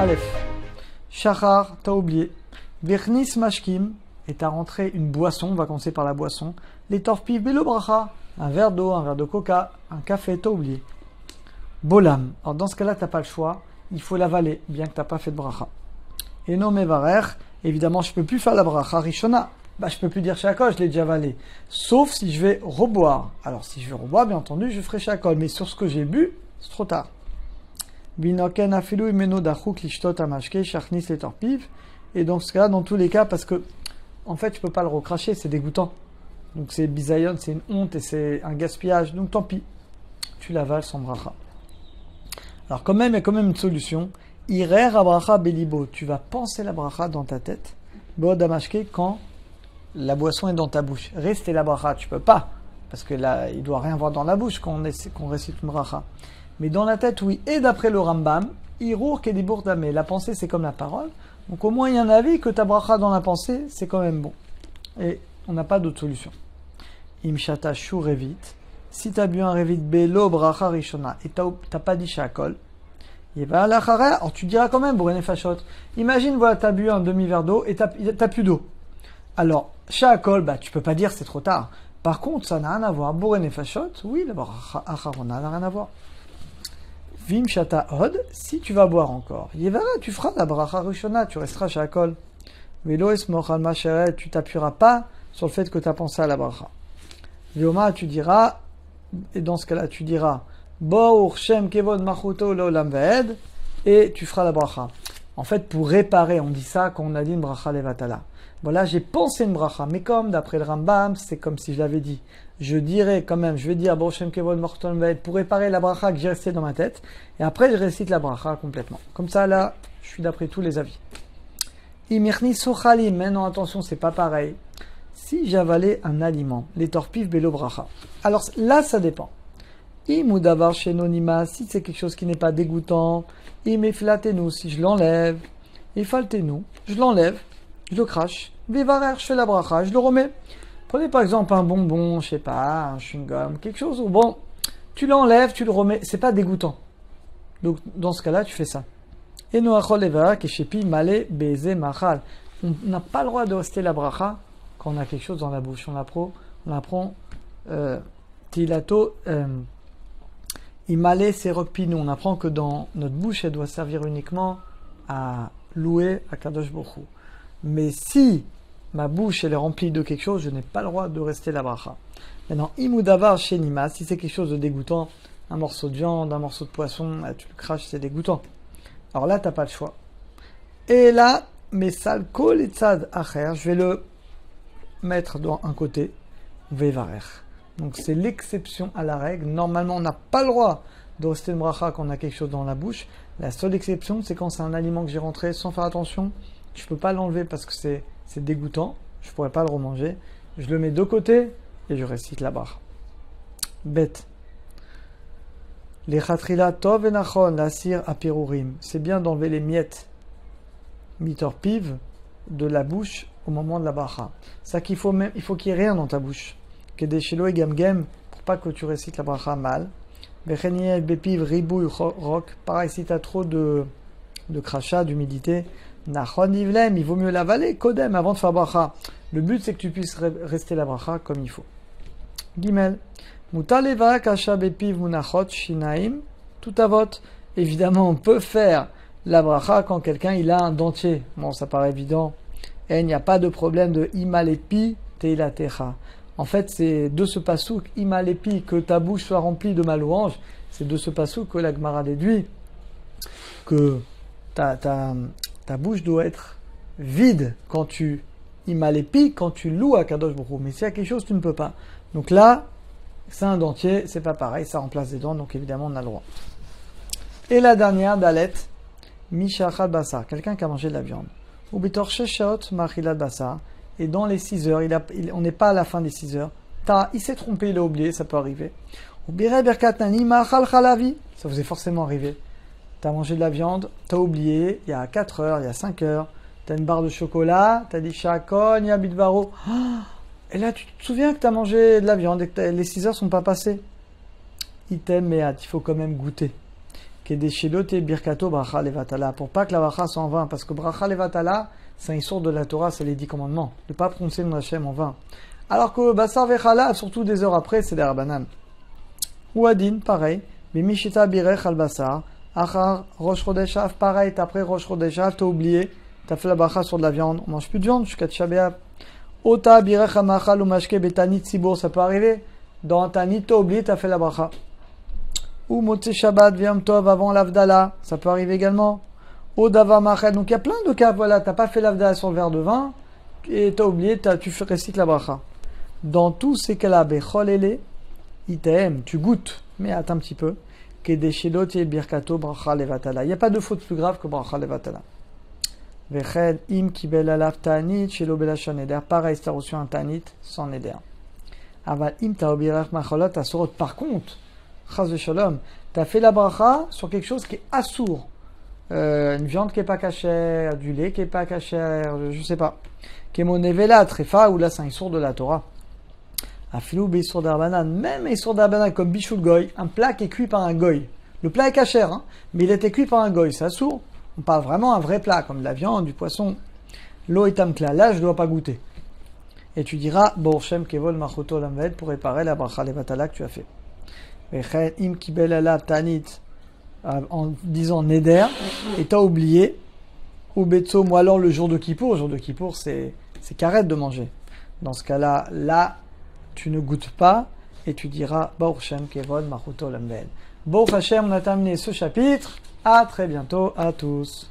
Aleph. Shachar, t'as oublié. Vernis mashkim, et t'as rentré une boisson, on va commencer par la boisson. Les torpiv belo bracha, un verre d'eau, un verre de coca, un café, t'as oublié. Bolam. Alors dans ce cas-là, t'as pas le choix, il faut l'avaler, bien que t'as pas fait de bracha. Et non mevarer, évidemment, je peux plus faire la bracha rishona. Je peux plus dire shakol, je l'ai déjà avalé. Sauf si je vais reboire. Alors si je vais reboire, bien entendu, je ferai shakol. Mais sur ce que j'ai bu, c'est trop tard. Binoken afilu imeno dachuk lishtot amashke shachnis les torpiv. Et dans ce cas, dans tous les cas, parce que en fait, je peux pas le recracher, c'est dégoûtant. Donc c'est bisayon, c'est une honte et c'est un gaspillage. Donc tant pis, tu l'avales sans bracha. Alors quand même, il y a quand même une solution. Irer abracha belibo, tu vas penser la bracha dans ta tête. Bod amashke quand la boisson est dans ta bouche. Rester la bracha, tu peux pas, parce que là, il doit rien voir dans la bouche quand on récite une bracha. Mais dans la tête, oui. Et d'après le Rambam, irur kedibur damé, la pensée c'est comme la parole. Donc au moins il y a un avis que ta bracha dans la pensée, c'est quand même bon. Et on n'a pas d'autre solution. Imshata shu revit. Si tu as bu un revit belo bracha rishona et t'as pas dit shakol, alors tu diras quand même bourene fachot. Imagine, voilà, tu as bu un demi-verre d'eau et t'as plus d'eau. Alors, shakol, tu peux pas dire c'est trop tard. Par contre, ça n'a rien à voir. Bourene fachot, oui, la bracha acharona n'a rien à voir. Vim shata od, si tu vas boire encore, yevara, tu feras la bracha rishona, tu resteras shakol. Velo esmoch al masheret, tu t'appuieras pas sur le fait que tu as pensé à la bracha. Vioma, tu diras, et dans ce cas-là, tu diras, Bour Shem Kevod Machuto Leolam Vaed, et tu feras la bracha. En fait, pour réparer, on dit ça quand on a dit une bracha levatala. Voilà, j'ai pensé une bracha, mais comme d'après le Rambam, c'est comme si je l'avais dit. Je dirais quand même, je vais dire Bour Shem Kevod Machuto Leolam Vaed pour réparer la bracha que j'ai restée dans ma tête, et après je récite la bracha complètement. Comme ça, là, je suis d'après tous les avis. Imirni Sochalim, maintenant attention, c'est pas pareil. Si j'avalais un aliment, les torpiv belo bracha. Alors là, ça dépend. Imoudavar shenonima, si c'est quelque chose qui n'est pas dégoûtant, imeflatenu, si je l'enlève, ifaltenu, je l'enlève, je le crache, vivarer, je fais la bracha, je le remets. Prenez par exemple un bonbon, je sais pas, un chewing-gum, quelque chose où bon, tu l'enlèves, tu le remets, c'est pas dégoûtant. Donc dans ce cas-là, tu fais ça. Et noachol evara keshepi male beze machal. On n'a pas le droit de rester la bracha quand on a quelque chose dans la bouche. On apprend tilato imale serokpinu. On apprend que dans notre bouche, elle doit servir uniquement à louer à Kadosh Baruch Hu. Mais si ma bouche elle est remplie de quelque chose, je n'ai pas le droit de rester la bracha. Maintenant, imoudavar shenima, si c'est quelque chose de dégoûtant, un morceau de viande, un morceau de poisson, tu le craches, c'est dégoûtant. Alors là, t'as pas le choix. Et là, mes sal kol et tzad acher, je vais le mettre dans un côté, vevarer. Donc c'est l'exception à la règle. Normalement, on n'a pas le droit de rester une bracha quand on a quelque chose dans la bouche. La seule exception, c'est quand c'est un aliment que j'ai rentré sans faire attention. Je peux pas l'enlever parce que c'est dégoûtant. Je pourrais pas le remanger. Je le mets de côté et je récite la bracha. Bête. Les chatrila tov et nachon, la sir apirurim. C'est bien d'enlever les miettes mitorpiv de la bouche au moment de la bracha. Ça qu'il faut même, il faut qu'il y ait rien dans ta bouche. Que des shelo et gamgem, pour pas que tu récites la bracha mal. Becheniel bepiv ribouy rock. Pareil, si tu as trop de crachat, d'humidité. Nachon ivlem, il vaut mieux l'avaler, kodem, avant de faire bracha. Le but, c'est que tu puisses rester la bracha comme il faut. Gimel. Mutaleva kasha bepiv munachot shinaim. Tout à vote. Évidemment, on peut faire la bracha quand quelqu'un il a un dentier. Bon, ça paraît évident. Et il n'y a pas de problème de imalepi teilatecha. En fait, c'est de ce pasouk, imalepi, que ta bouche soit remplie de ma louange. C'est de ce pasouk que la Gemara déduit que ta bouche doit être vide quand tu imalepi, quand tu loues à Kadosh Baruch Hu. Mais s'il y a quelque chose, tu ne peux pas. Donc là, c'est un dentier, c'est pas pareil, ça remplace des dents, donc évidemment on a le droit. Et la dernière, Dalet, Mishachad Basar, quelqu'un qui a mangé de la viande. Ou Bitor Sheshot Machilat Basar, et dans les 6 heures, on n'est pas à la fin des 6 heures, il s'est trompé, il a oublié, ça peut arriver. Ou Bire Berkat Nani Machal Chalavi, ça vous est forcément arrivé. Tu as mangé de la viande, tu as oublié, il y a 4 heures, il y a 5 heures, tu as une barre de chocolat, tu as dit Shakon, Yabidvaro. Et là, tu te souviens que tu as mangé de la viande et que les 6 heures sont pas passées. Item meat, il faut quand même goûter. Kedeshilote birkato bracha levatala. Pour pas que la bracha soit en vain. Parce que bracha levatala, c'est un issur de la Torah, c'est les 10 commandements. De ne pas prononcer le nom d'Hachem en vain. Alors que basar vechala, surtout des heures après, c'est des rabbanan. Ou adin, pareil. Bimishita birech al basar. Achar rosh chodeshav, pareil. Après rosh chodeshav, t'as oublié. T'as fait la bracha sur de la viande. On mange plus de viande jusqu'à Tisha B'Av. Ota birech hamachal ou mashke betanit sibur. Ça peut arriver. Dans Tanit, t'as oublié, t'as fait la bracha. Ou Motzei Shabbat, Yom Tov, avant l'Avdala, ça peut arriver également. Ou Davar Machel, donc il y a plein de cas, voilà, t'as pas fait l'Avdala sur le verre de vin, et t'as oublié, tu récites la bracha. Dans tous ces cas-là, Bechol Ele, Iteem, tu goûtes, mais attends un petit peu, Kedeshilot et Birkato, Bracha Levatala. Il n'y a pas de faute plus grave que Bracha Levatala. Vechel, Im Kibel Alav Tanit, Shelo Belashon Neder, pareil, si t'as reçu un Tanit, sans Neder. Aval Im Taobirach Macholot, Asurot, par contre, Chaz v'shalom, tu as fait la bracha sur quelque chose qui est assour. Une viande qui n'est pas cachère, du lait qui n'est pas cachère, je ne sais pas. Qui est monevela, trefa, ou là c'est un issour de la Torah. Afilou beissour d'arbanan, même issour d'arbanan comme bichoul goy, un plat qui est cuit par un goy. Le plat est cachère, hein, mais il a été cuit par un goy, c'est assour. On parle vraiment un vrai plat, comme de la viande, du poisson. L'eau est amkla, là je ne dois pas goûter. Et tu diras, Borchem kevol machoto lamved, pour réparer la bracha levatala que tu as fait. Im kibel alav tanit, en disant neder, et t'as oublié, ou betsom, ou alors le jour de Kippour. Le jour de Kippour, c'est carré de manger. Dans ce cas-là, là, tu ne goûtes pas, et tu diras, Baruch Shem kevod machuto lamben. Baruch Hashem, on a terminé ce chapitre. À très bientôt à tous.